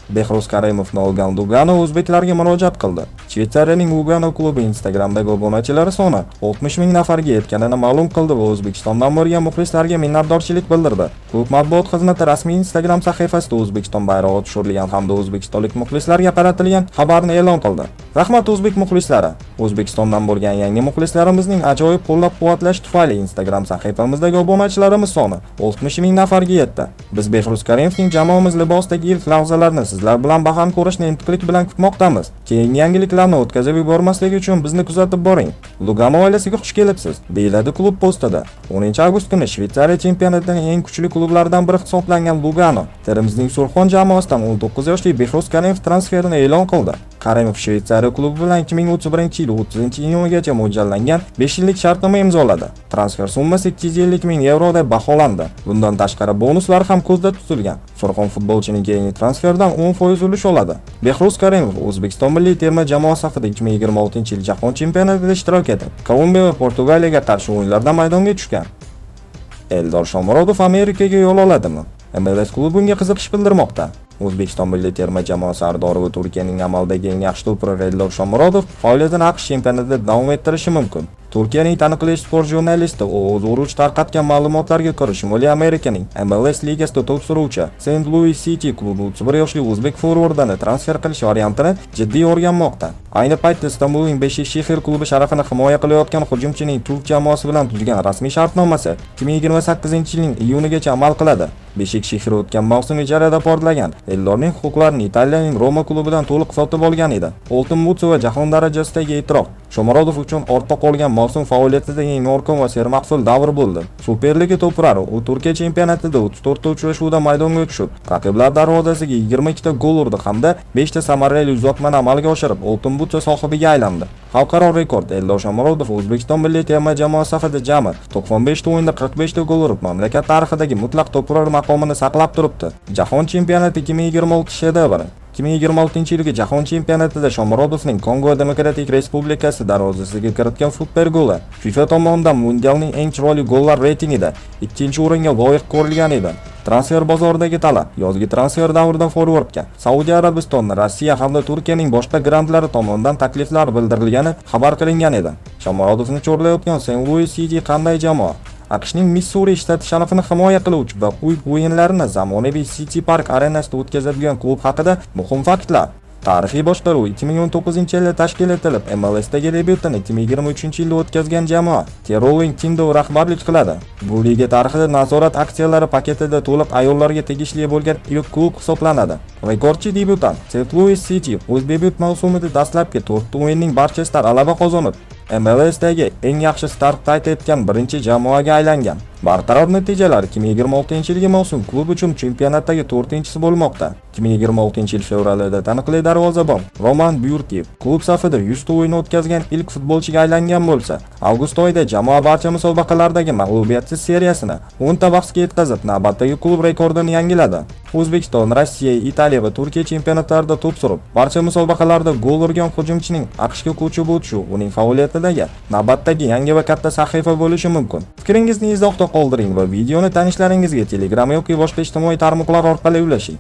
Behruz Karimovni olgan Lugano o'zbeklarga murojaat qildi. Shveysariyaning Lugano klubi Instagramdagi obunachilari soni 60 ming nafarga yetganini ma'lum qildi va O'zbekistondan bo'lgan muxlislarga minnatdorchilik bildirdi. Klub matbuot xizmati rasmiy Instagram sahifasida O'zbekiston bayrog'i tushirilgan hamda o'zbekistonlik muxlislarga qaratilgan xabarni e'lon qildi. Rahmat o'zbek muxlislari! O'zbekistondan bo'lgan yangi muxlislarimizning ajoyib qo'llab-quvvatlash tufayli Instagram sahifamizdagi obunachilarimiz soni 60 ming nafarga yetdi. Biz Behruz Karimovning jamoamiz libosidagi ilk lahzalarni sizlar bilan baham ko'rishni intiqlik bilan kutmoqdamiz. Keyingi yangiliklarni o'tkazib yubormaslik uchun bizni kuzatib boring. Lugano oilasiga xush kelibsiz, deyiladi klub postida. 10-avgust kuni Shveysariya chempionatining eng kuchli klublaridan biri hisoblangan Lugano Termizning Surxon jamoasidan 19 yoshli Behruz Karimov transferini e'lon qildi. Karimov Shveysariya klubi bilan 2031-yil 30-iyungacha mo'ljallangan 5 yillik shartnoma imzoladi. Transfer summasi 250 ming yevro deb baholandi. Bundan tashqari bonuslar ham ko'zda tutilgan. Surxon futbolchining keyingi transferdan 10% ulush oladi. Behruz Karimov O'zbekiston milliy terma jamoa safida 2026-yil Jahon chempionatida ishtirok etib, Kolumbiya va Portugaliyaga qarshi o'yinlarda maydonga tushgan. Eldor Shomurodov Amerikaga yo'l oladimi? MLS klubi bunga qiziqish bildirmoqda. O'zbekiston milliy terma jamoasi ardori va Turkiyaning amaldagi eng yaxshi to'pchi Eldor Shomurodov faoliyatini AQSh chempionatida davom ettirishi mumkin. Turkiyaning taniqli sport jurnalisti o'z urush tarqatgan ma'lumotlarga ko'ra, Shimoliy Amerikaning MLS ligasida to'p suruvchi St. Louis City klubi 31 yoshli o'zbek forvardini transfer qilish variantini jiddiy o'rganmoqda. Ayni paytda Istanbulning Beşiktaş klubi sharafini himoya qilayotgan hujumchining turk jamoasi bilan tuzgan rasmiy shartnomasi 2028-yilning iyunigacha amal qiladi. Beşiktaş o'tgan mavsum ijarada portlagan Eldorning huquqlarini Italiyaning Roma klubidan to'liq sotib olgan edi. Oltin Mutsu va jahon darajasidagi e'tirof Shomurodov uchun ortda qolgan mavsum faoliyatida eng yorqin va sermahsul davr bo'ldi. Superliga to'plari u Turkiya chempionatida 34 ta uchrashuvda maydonga tushib, raqiblar darvozasiga 22 ta gol urdi hamda 5 ta samarali uzatmani amalga oshirib, Oltin Mutsu sohibiga aylandi. Xalqaro rekord Eldor Shomurodov O'zbekiston milliy terma jamoasi safida jami 95 ta o'yinda 45 ta gol urib, mamlakat tarixidagi mutlaq to'pchilar maqomini saqlab turibdi. Jahon chempionati 2026 shedevri 2026-yilgi Jahon chempionatida Shomurodovning Kongo Demokratik Respublikasi darvozasiga kiritgan super goli FIFA tomonidan mundialning eng chiroyli gollar reytingida 2-o'ringa loyiq ko'rilgan edi. Transfer bozoridagi talab yozgi transfer davrida forvardga Saudiya Arabistoni, Rossiya hamda Turkiyaning boshqa grandlari tomonidan takliflar bildirilgani xabar qilingan edi. Shomurodovni chorlayotgan St. Louis City qanday jamoa? AQShning Missuri shtati sharafini himoya qiluvchi va o'yinlarini zamonaviy City Park arenasida o'tkazadigan klub haqida muhim faktlar. Tarixiy boshqaruv 2019-yilda tashkil etilib, MLSdagi debyutini 2023-yilda o'tkazgan jamoa Terrolling Tindo rahbarlik qiladi. Bu liga tarixida nazorat aksiyalari paketida to'liq ayollarga tegishli bo'lgan ilk klub hisoblanadi. Rekordchi debyutant St. Louis City o'z debyut mavsumida dastlabki 4 ta o'yinning barchasida g'alaba qozonib, MLSdagi eng yaxshi start qayd etgan birinchi jamoaga aylangan. Barqaror natijalar 2026-yilgi mavsum klub uchun chempionatdagi 4-inchisi bo'lmoqda. 2026-yil fevralida taniqli darvozabon Roman Burkiyev klub safida 100 ta o'yin o'tkazgan ilk futbolchiga aylangan bo'lsa, avgust oyida jamoa barcha musobaqalardagi mag'lubiyatsiz seriyasini 10 ta bahsga yetkazib, navbatdagi klub rekordini yangiladi. O'zbekiston, Rossiya, Italiya va Turkiya chempionatlarida to'p surib, barcha musobaqalarda gol urgan hujumchining AQShga ko'chib o'tishi uning faoliyatidagi navbatdagi yangi va katta sahifa bo'lishi mumkin. Fikringizni izohda qoldiring va videoni tanishlaringizga Telegram yoki boshqa ijtimoiy tarmoqlar orqali ulashing.